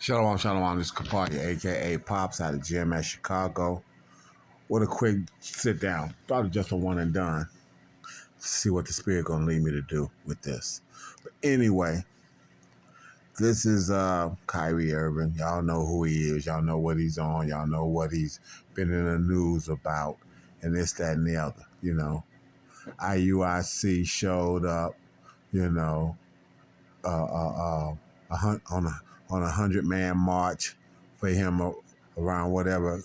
Shalom, shalom. This is Kapari, a.k.a. Pops, out of GMS Chicago. What a quick sit down. Probably just a one and done. See what the Spirit going to lead me to do with this. But anyway, this is Kyrie Irving. Y'all know who he is. Y'all know what he's on. Y'all know what he's been in the news about. And this, that, and the other. You know, IUIC showed up, you know, on a 100-man march for him around whatever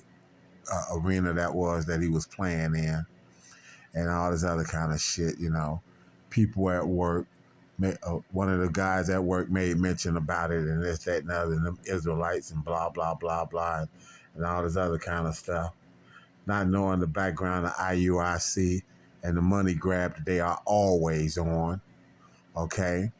arena that was that he was playing in, and all this other kind of shit. You know, people at work. One of the guys at work made mention about it, and this, that, and other, and them Israelites, and blah, blah, blah, blah, and all this other kind of stuff. Not knowing the background of IUIC and the money grab that they are always on. Okay.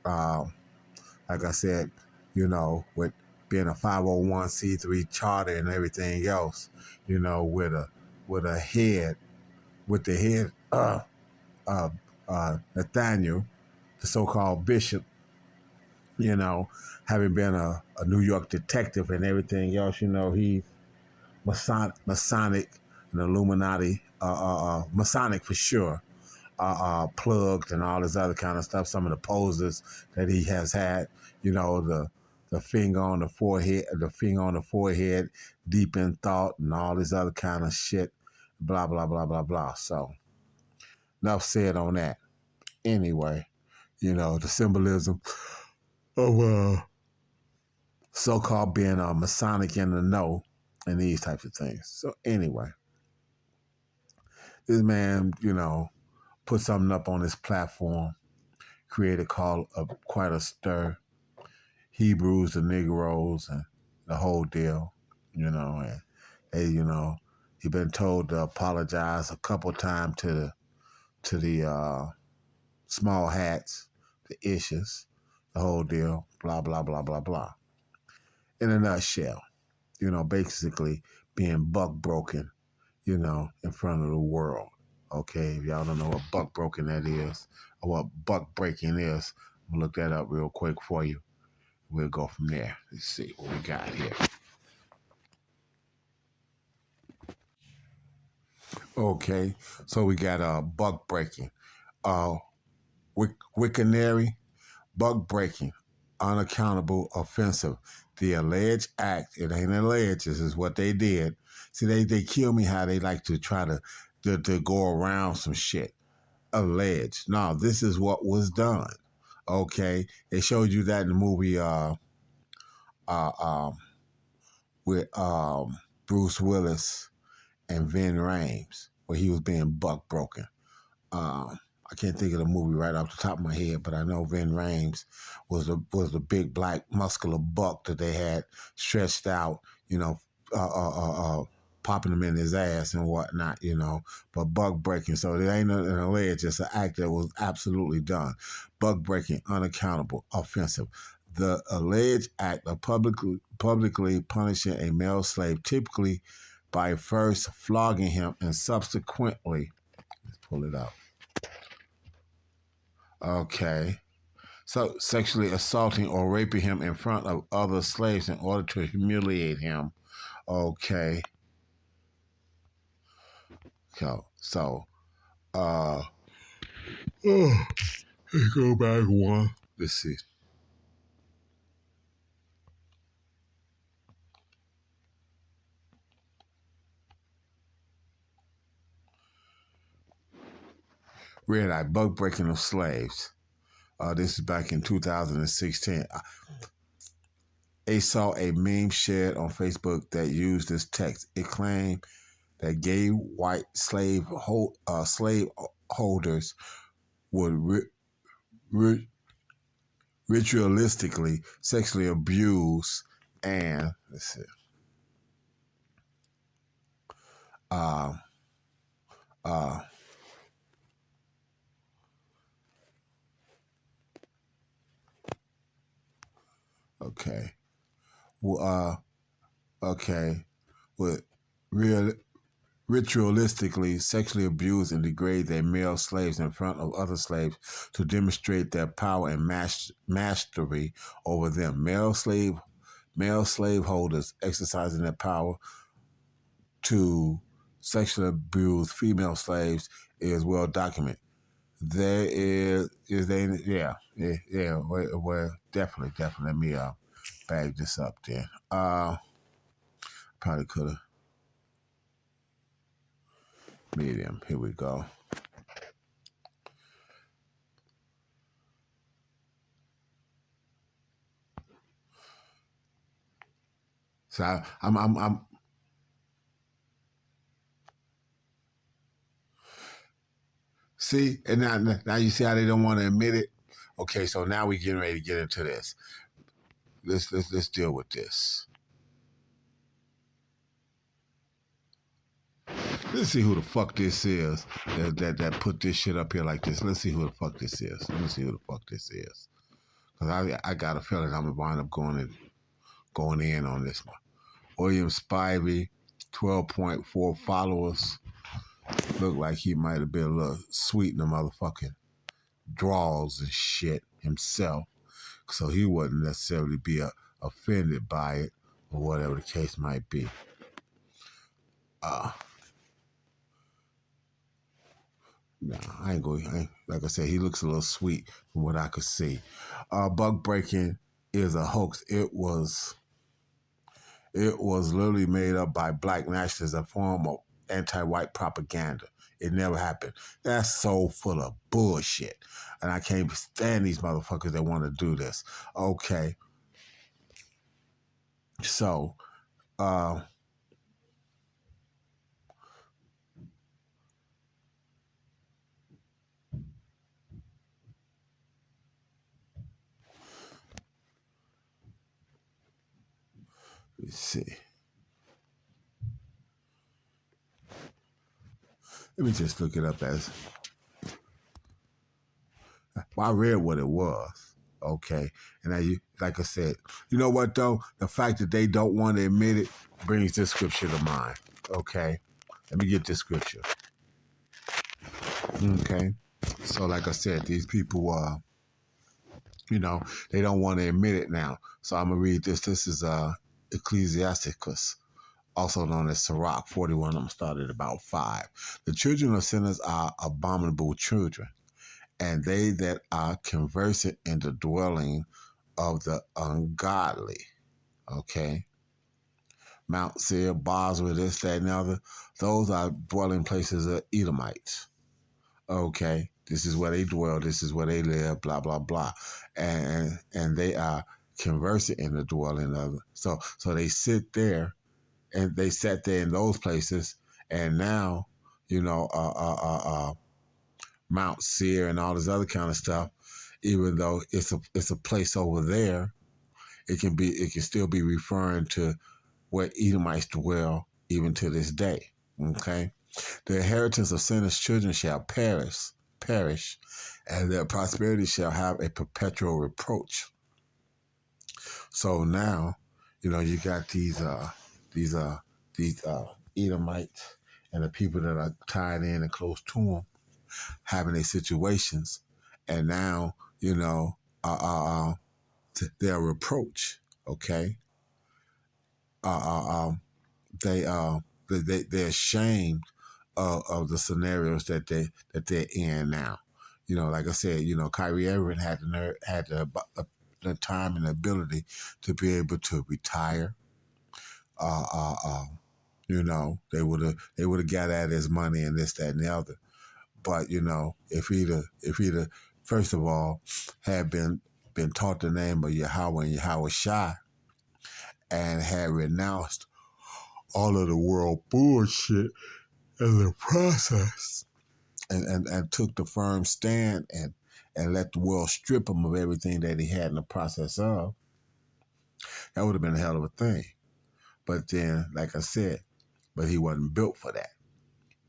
Like I said, you know, with being a 501c3 charter and everything else, you know, with the head Nathaniel, the so-called bishop, you know, having been a New York detective and everything else, you know, he's Masonic and Illuminati, Masonic for sure, plugged and all this other kind of stuff. Some of the poses that he has had, you know, the finger on the forehead, deep in thought, and all this other kind of shit, blah, blah, blah, blah, blah. So enough said on that. Anyway, you know, the symbolism of so-called being Masonic in the know and these types of things. So anyway, this man, you know, put something up on his platform, created quite a stir. Hebrews, the Negroes, and the whole deal, you know, and they, you know, he been told to apologize a couple times to the small hats, the issues, the whole deal, blah, blah, blah, blah, blah. In a nutshell, you know, basically being buck broken, you know, in front of the world. Okay, if y'all don't know what buck broken that is, or what buck breaking is, I'm gonna look that up real quick for you. We'll go from there. Let's see what we got here. Okay, so we got buck breaking, wiccanary, buck breaking, unaccountable, offensive. The alleged act, it ain't alleged, this is what they did. See, they kill me how they like to try to go around some shit. Alleged. No, this is what was done. Okay, they showed you that in the movie with Bruce Willis and Vin Rhames, where he was being buck broken. I can't think of the movie right off the top of my head, but I know Vin Rhames was the big black muscular buck that they had stretched out, you know, popping him in his ass and whatnot, you know, but buck breaking. So it ain't an alleged, it's an act that was absolutely done. Buck breaking, unaccountable, offensive. The alleged act of publicly punishing a male slave, typically by first flogging him and subsequently, let's pull it up. Okay. So sexually assaulting or raping him in front of other slaves in order to humiliate him. Okay. So let's go back one. Let's see. Red Eye, bug breaking of slaves. This is back in 2016. I saw a meme shared on Facebook that used this text. It claimed that gay white slave holders would ritualistically sexually abuse and let's see. Okay. Well, okay. With real ritualistically sexually abuse and degrade their male slaves in front of other slaves to demonstrate their power and mastery over them. Male Male slaveholders exercising their power to sexually abuse female slaves is well documented. There is they yeah well definitely let me bag this up then. Probably could have medium. Here we go. So I'm see, and now you see how they don't want to admit it. Okay, so now we getting ready to get into this. Let's deal with this. Let's see who the fuck this is that put this shit up here like this. Let's see who the fuck this is. Let me see who the fuck this is. Cause I got a feeling I'm gonna wind up going in on this one. William Spivey, 12.4 followers. Looked like he might have been a little sweet in the motherfucking draws and shit himself. So he wouldn't necessarily be offended by it or whatever the case might be. No, I ain't going. Like I said, he looks a little sweet from what I could see. Bug breaking is a hoax. It was literally made up by black nationalists as a form of anti-white propaganda. It never happened. That's so full of bullshit. And I can't stand these motherfuckers that want to do this. Okay. So, let's see. Let me just look it up as. Well, I read what it was. Okay. And now like I said, you know what though? The fact that they don't want to admit it brings this scripture to mind. Okay. Let me get this scripture. Okay. So like I said, these people they don't want to admit it now. So I'm gonna read this. This is Ecclesiasticus, also known as Sirach 41. I'm gonna start at about 5. The children of sinners are abominable children, and they that are conversant in the dwelling of the ungodly. Okay. Mount Seir, Bosra, this, that, and the other. Those are dwelling places of Edomites. Okay. This is where they dwell. This is where they live. Blah blah blah, and they are conversant in the dwelling of it. So they sit there, and they sat there in those places, and now, you know, Mount Seir and all this other kind of stuff. Even though it's a place over there, it can still be referring to where Edomites dwell even to this day. Okay, the inheritance of sinners' children shall perish, and their prosperity shall have a perpetual reproach. So now, you got these Edomites and the people that are tied in and close to them having their situations, and now their reproach. Okay, uh, uh, um, they they're ashamed of the scenarios that they're in now. Like I said, Kyrie Irving had the time and the ability to be able to retire. Uh, uh, uh, they would have got at his money and this, that, and the other. But if he'd first of all had been taught the name of Yahweh and Yahweh Shai and had renounced all of the world bullshit in the process, and took the firm stand and let the world strip him of everything that he had in the process of, that would have been a hell of a thing. But then, like I said, but he wasn't built for that.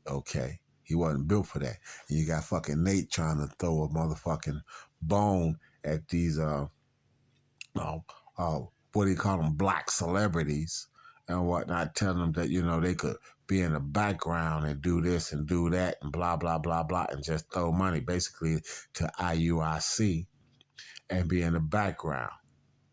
Okay? He wasn't built for that. And you got fucking Nate trying to throw a motherfucking bone at these uh, what do you call them, black celebrities and whatnot, telling them that, they could be in the background and do this and do that and blah, blah, blah, blah, and just throw money basically to IUIC and be in the background.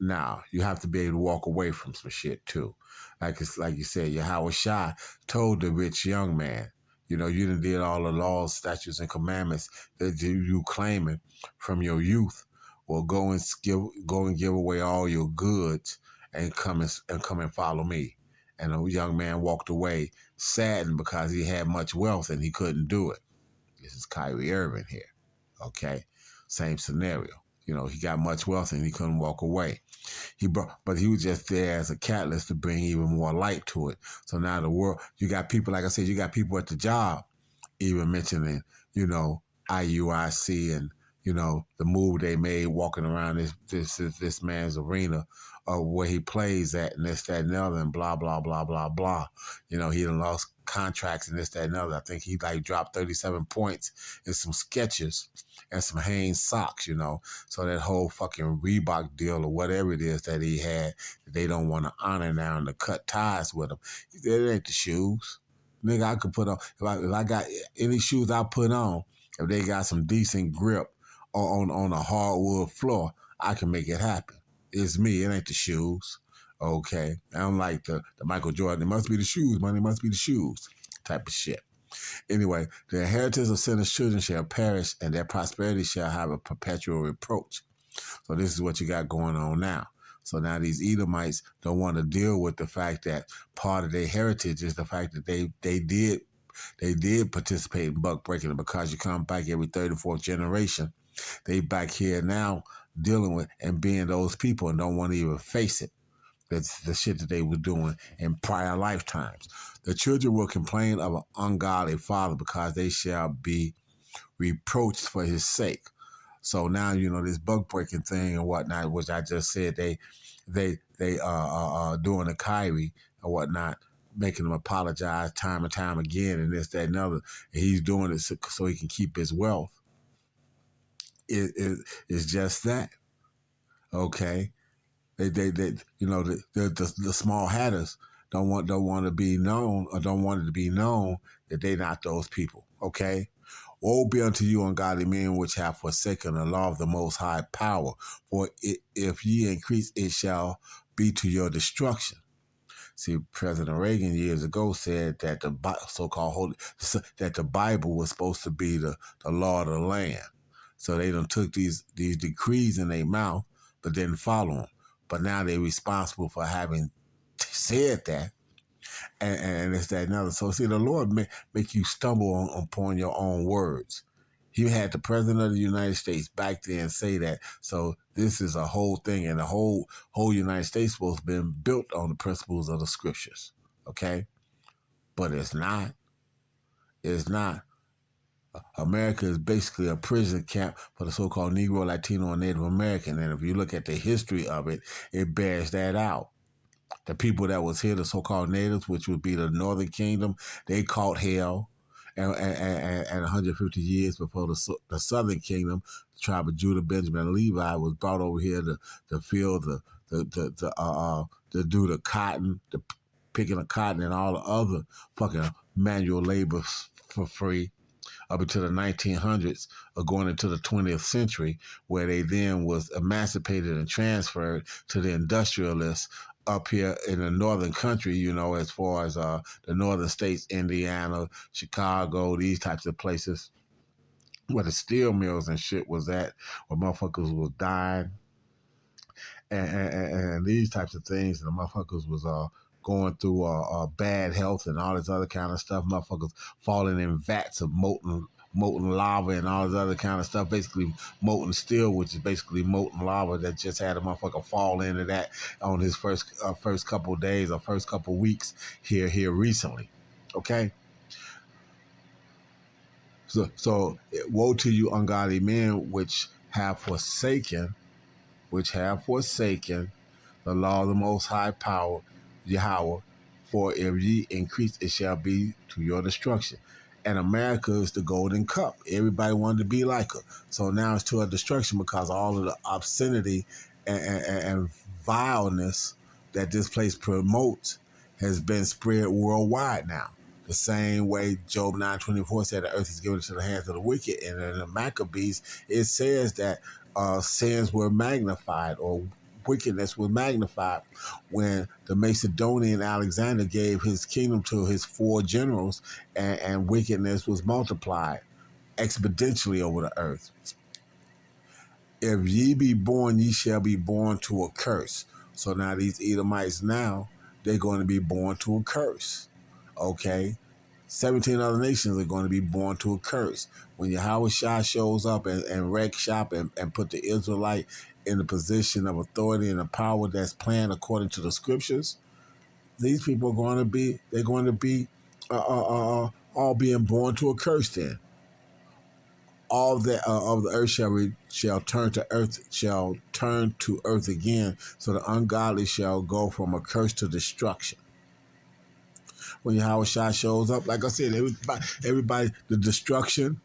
Now you have to be able to walk away from some shit too. Like you said, Yahweh Shai told the rich young man, you done did all the laws, statutes, and commandments that you claiming from your youth. Well, go and give away all your goods and come and follow me. And the young man walked away saddened because he had much wealth and he couldn't do it. This is Kyrie Irving here. Okay, same scenario. He got much wealth and he couldn't walk away. But he was just there as a catalyst to bring even more light to it. So now the world, you got people, like I said, you got people at the job even mentioning, IUIC and the move they made walking around this man's arena, where he plays at and this, that, and the other, and blah blah blah blah blah. He done lost contracts and this, that, and the other. I think he like dropped 37 points in some sketches and some Hanes socks. So that whole fucking Reebok deal or whatever it is that he had, they don't want to honor now and to cut ties with him. It ain't the shoes. Nigga, I could put on, if I got any shoes I put on, if they got some decent grip on a hardwood floor, I can make it happen. It's me, it ain't the shoes. Okay. I don't like the Michael Jordan. It must be the shoes, man. It must be the shoes type of shit. Anyway, the inheritance of sinners' children shall perish, and their prosperity shall have a perpetual reproach. So this is what you got going on now. So now these Edomites don't want to deal with the fact that part of their heritage is the fact that they did participate in buck breaking, and because you come back every third or fourth generation, they back here now dealing with and being those people and don't want to even face it. That's the shit that they were doing in prior lifetimes. The children will complain of an ungodly father because they shall be reproached for his sake. So now this buck breaking thing and whatnot, which I just said they doing a Kyrie and whatnot, making him apologize time and time again and this, that, and other. And he's doing it so he can keep his wealth. It's just that. Okay. The small hatters don't want to be known or don't want it to be known that they not those people. Okay. Woe be unto you, ungodly men, which have forsaken the law of the Most High power. For if ye increase, it shall be to your destruction. See, President Reagan years ago said that the so-called that the Bible was supposed to be the law of the land. So they done took these decrees in their mouth, but didn't follow them. But now they're responsible for having said that, and it's that another. So see, the Lord make you stumble upon your own words. He had the President of the United States back then say that. So this is a whole thing, and the whole United States supposed to be built on the principles of the scriptures. Okay, but it's not. It's not. America is basically a prison camp for the so-called Negro, Latino, and Native American. And if you look at the history of it, it bears that out. The people that was here, the so-called natives, which would be the Northern Kingdom, they caught hell. And 150 years before the Southern Kingdom, the tribe of Judah, Benjamin, and Levi was brought over here to fill to do the cotton, the picking of cotton and all the other fucking manual labor for free up until the 1900s or going into the 20th century, where they then was emancipated and transferred to the industrialists up here in the northern country, as far as the northern states, Indiana, Chicago, these types of places where the steel mills and shit was at, where motherfuckers was dying and these types of things, and the motherfuckers was going through bad health and all this other kind of stuff. Motherfuckers falling in vats of molten lava and all this other kind of stuff. Basically, molten steel, which is basically molten lava that just had a motherfucker fall into that on his first couple of days or first couple of weeks here recently. Okay. So woe to you, ungodly men, which have forsaken the law of the Most High power, Yahweh, for if ye increase, it shall be to your destruction. And America is the golden cup. Everybody wanted to be like her. So now it's to her destruction because all of the obscenity and vileness that this place promotes has been spread worldwide now. The same way Job 9:24 said the earth is given into the hands of the wicked. And in the Maccabees, it says that sins were magnified or wickedness was magnified when the Macedonian Alexander gave his kingdom to his 4 generals, and wickedness was multiplied exponentially over the earth. If ye be born, ye shall be born to a curse. So now these Edomites now, they're going to be born to a curse. Okay? 17 other nations are going to be born to a curse. When Yahweh Shah shows up and wreck shop and put the Israelite in the position of authority and the power that's planned according to the scriptures, these people are going to be, they're going to be all being born to a curse then. All that of the earth shall turn to earth again. So the ungodly shall go from a curse to destruction. When Yahweh Shah shows up, like I said, everybody, the destruction,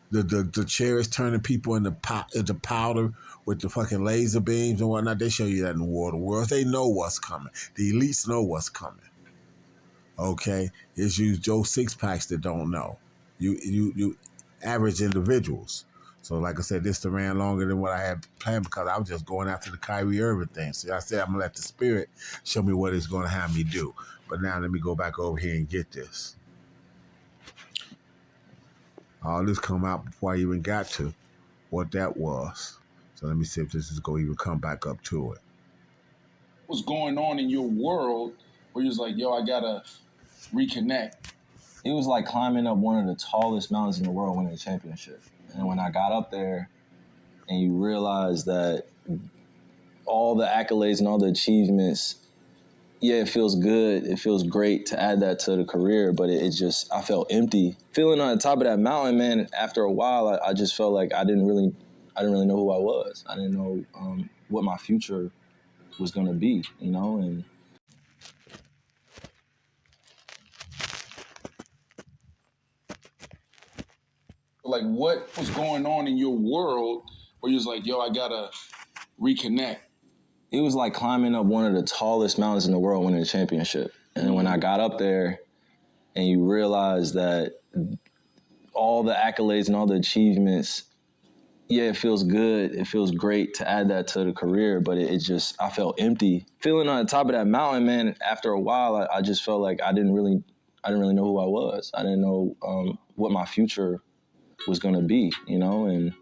the chariots turning people into powder with the fucking laser beams and whatnot. They show you that in the War of the Worlds. They know what's coming. The elites know what's coming. Okay, it's you Joe Sixpacks that don't know. You average individuals. So like I said, this ran longer than what I had planned because I was just going after the Kyrie Irving thing. So I said I'm gonna let the spirit show me what it's gonna have me do. But now let me go back over here and get this. All this come out before I even got to what that was. So let me see if this is gonna even come back up to it. What's going on in your world where you're just like, yo, I gotta reconnect? It was like climbing up one of the tallest mountains in the world winning a championship. And when I got up there and you realize that all the accolades and all the achievements, yeah, it feels good. It feels great to add that to the career, but it just, I felt empty. Feeling on the top of that mountain, man, after a while, I just felt like I didn't really know who I was. I didn't know what my future was going to be, you know? And like, what was going on in your world where you're just like, yo, I gotta reconnect? It was like climbing up one of the tallest mountains in the world winning a championship. And when I got up there and you realize that all the accolades and all the achievements, yeah, it feels good. It feels great to add that to the career, but it just, I felt empty. Feeling on the top of that mountain, man, after a while, I just felt like I didn't really know who I was. I didn't know what my future was going to be, you know? And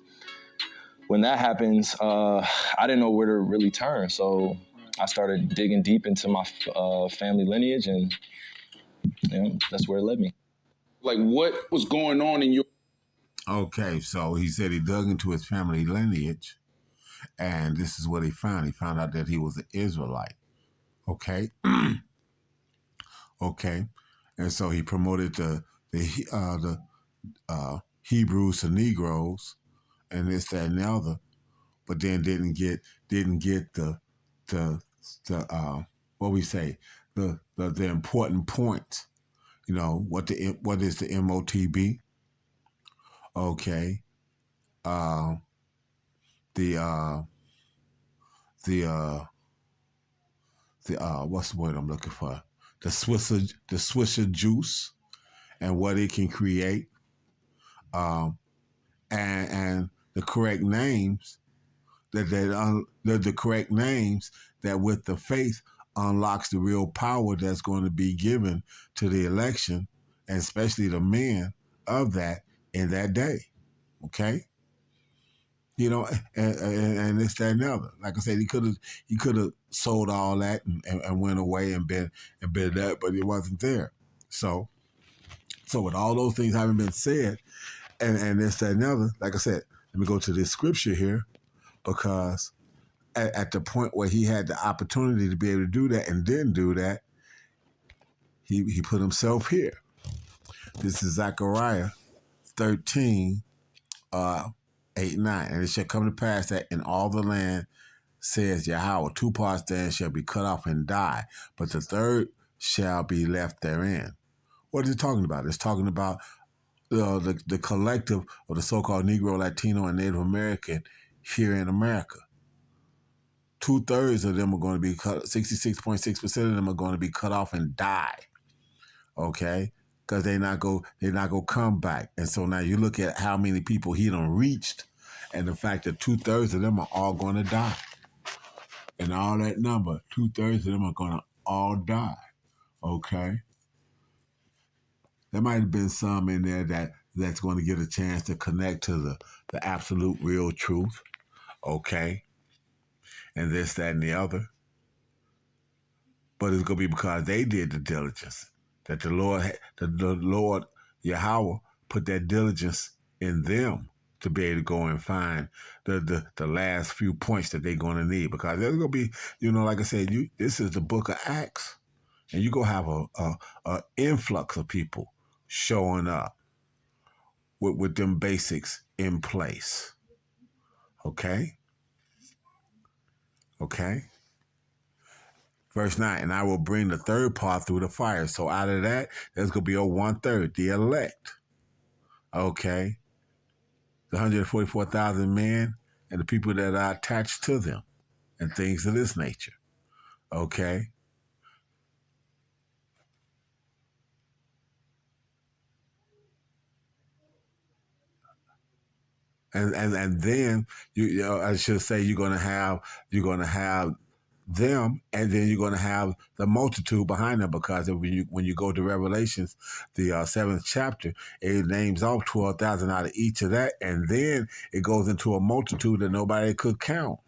when that happens, I didn't know where to really turn. So I started digging deep into my family lineage, and you know, that's where it led me. Like, what was going on in your... Okay, so he said he dug into his family lineage, and this is what he found. He found out that he was an Israelite. Okay, okay, and so he promoted the Hebrews to Negroes, and this, that, and the other, but then didn't get the what we say the important point. You know what is the MOTB? Okay, the the what's the word I'm looking for? The Swisher juice and what it can create, and the correct names the correct names that with the faith unlocks the real power that's going to be given to the election, and especially the men of that in that day. Okay. You know, and this, that, and the other. Like I said, he could have sold all that and went away and been that, but it wasn't there. So with all those things having been said, and this, that, and the other, like I said, let me go to this scripture here, because at the point where he had the opportunity to be able to do that and didn't do that, he put himself here. This is Zechariah 13, 8, 9. And it shall come to pass that in all the land, says Yahweh, 2 parts therein shall be cut off and die, but the third shall be left therein. What is it talking about? It's talking about the collective of the so-called Negro, Latino, and Native American here in America. 2/3 of them are going to be cut. 66.6% of them are going to be cut off and die. Okay, because they're not go come back. And so now you look at how many people he done reached, and the fact that 2/3 of them are all going to die. And all that number, 2/3 of them are going to all die. Okay? There might have been some in there that's going to get a chance to connect to the absolute real truth. Okay? And this, that, and the other. But it's going to be because they did the diligence. That the Lord Yahweh put that diligence in them to be able to go and find the last few points that they're going to need. Because there's going to be, like I said, this is the book of Acts. And you're going to have a influx of people showing up with them basics in place. Okay? Okay? Verse 9, and I will bring the third part through the fire. So out of that, there's going to be a 1/3, the elect. Okay? The 144,000 men and the people that are attached to them and things of this nature. Okay? And then I should say you're gonna have them, and then you're gonna have the multitude behind them, because when you go to Revelations, the seventh chapter, it names off 12,000 out of each of that, and then it goes into a multitude that nobody could count.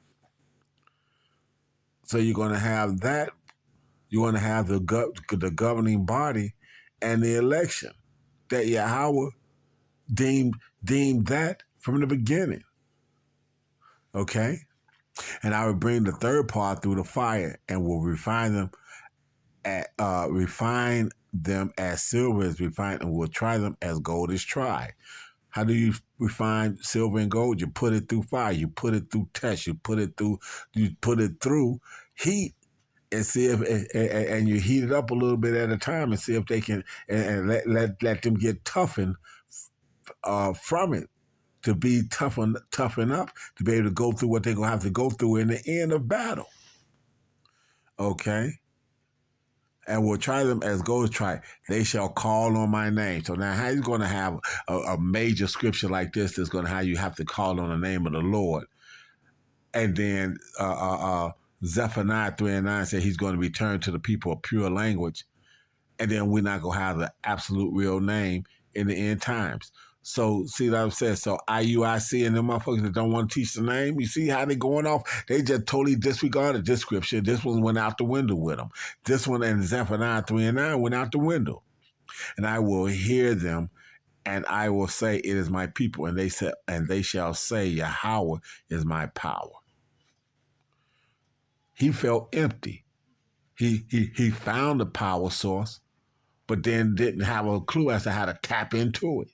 So you're gonna have that. You're gonna have the governing body and the election that Yahweh deemed that from the beginning. Okay? And I will bring the third part through the fire and will refine them as silver is refined, and will try them as gold is tried. How do you refine silver and gold? You put it through fire, you put it through test, you put it through heat, and see if and you heat it up a little bit at a time and see if they can, and let them get toughened from it, to be toughen up to be able to go through what they're gonna have to go through in the end of battle. Okay? And will try them as gold is tried. They shall call on my name. So now how you gonna have a major scripture like this that's gonna have you have to call on the name of the Lord? And then Zephaniah 3:9 said he's going to return to the people of pure language. And then we're not going to have the absolute real name in the end times. So, see what I'm saying? So, IUIC and them motherfuckers that don't want to teach the name, you see how they going off? They just totally disregarded this scripture. This one went out the window with them. This one in Zephaniah 3:9 went out the window. And I will hear them, and I will say, it is my people. And they shall say, Yahweh is my power. He felt empty. He found the power source, but then didn't have a clue as to how to tap into it.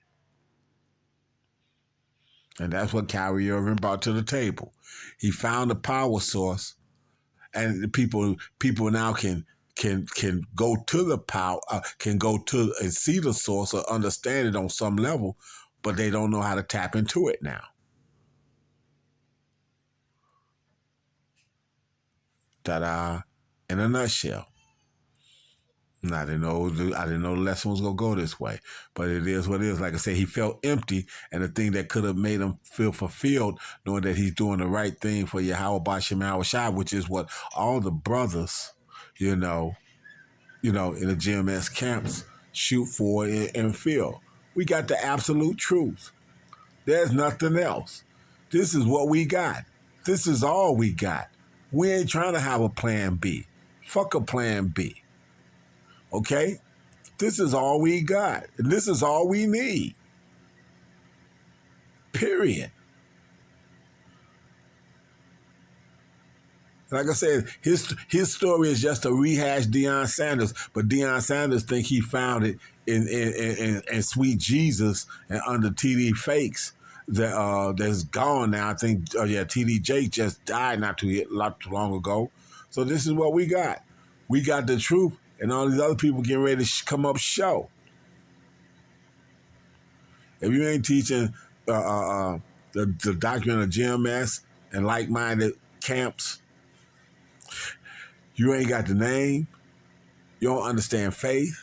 And that's what Kyrie Irving brought to the table. He found the power source, and the people now can go to the power, can go to and see the source or understand it on some level, but they don't know how to tap into it now. Ta-da! In a nutshell. And I didn't know the lesson was gonna go this way, but it is what it is. Like I said, he felt empty, and the thing that could have made him feel fulfilled, knowing that he's doing the right thing for Yahweh Bashem Shai, which is what all the brothers, in the GMS camps shoot for and feel. We got the absolute truth. There's nothing else. This is what we got. This is all we got. We ain't trying to have a plan B. Fuck a plan B. Okay? This is all we got. And this is all we need. Period. Like I said, his story is just a rehashed Deion Sanders, but Deion Sanders think he found it in Sweet Jesus and under TD Fakes that's gone now. I think TD Jake just died not too long ago. So this is what we got. We got the truth, and all these other people getting ready to come up show. If you ain't teaching the doctrine of GMS and like-minded camps, you ain't got the name. You don't understand faith.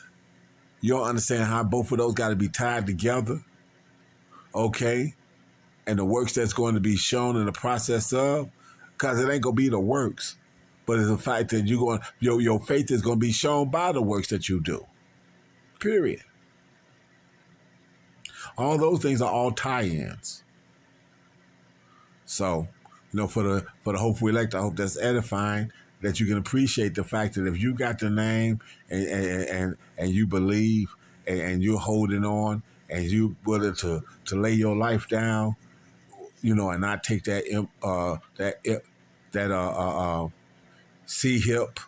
You don't understand how both of those got to be tied together. Okay? And the works that's going to be shown in the process of, because it ain't going to be the works. But it's the fact that your faith is going to be shown by the works that you do. Period. All those things are all tie-ins. So, for the hopeful elect, I hope that's edifying, that you can appreciate the fact that if you got the name and you believe and you're holding on and you willing to lay your life down, and not take that C hip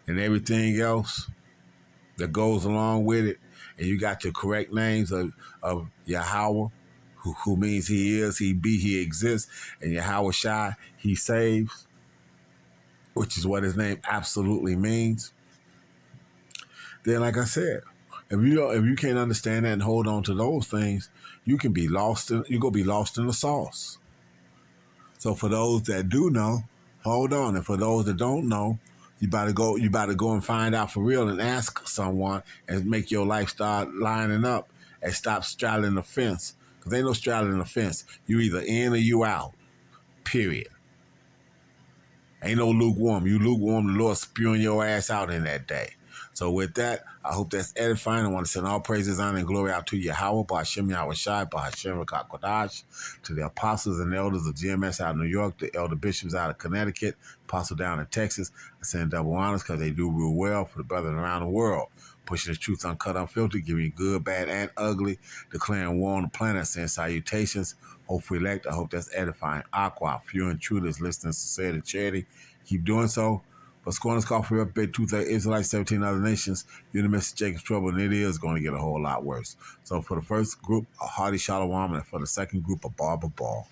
and everything else that goes along with it, and you got the correct names of Yahweh, who means he is, he be, he exists, and Yahweh Shai, he saves, which is what his name absolutely means. Then, like I said, if you can't understand that and hold on to those things, you can be lost. You're gonna be lost in the sauce. So for those that do know, hold on, and for those that don't know, you better go. You better go and find out for real and ask someone and make your life start lining up and stop straddling the fence. Because ain't no straddling the fence. You either in or you out. Period. Ain't no lukewarm. You lukewarm, the Lord spewing your ass out in that day. So with that, I hope that's edifying. I want to send all praises, honor, and glory out to Yahweh, Ba'Shem Yahweh Shai, Ba'Shem Rakak Kodash, to the apostles and elders of GMS out of New York, the elder bishops out of Connecticut, apostle down in Texas. I send double honors because they do real well for the brethren around the world. Pushing the truth uncut, unfiltered, giving you good, bad, and ugly, declaring war on the planet, saying salutations. Hopefully elect. I hope that's edifying. Aqua, few and true that's listening, sincerity, charity. Keep doing so. But Scorner's Coffee Update, 2 Israelites, 17 other nations. You're in the midst of Jacob's trouble, and it is going to get a whole lot worse. So for the first group, a hearty shalom, and for the second group, a barber ball.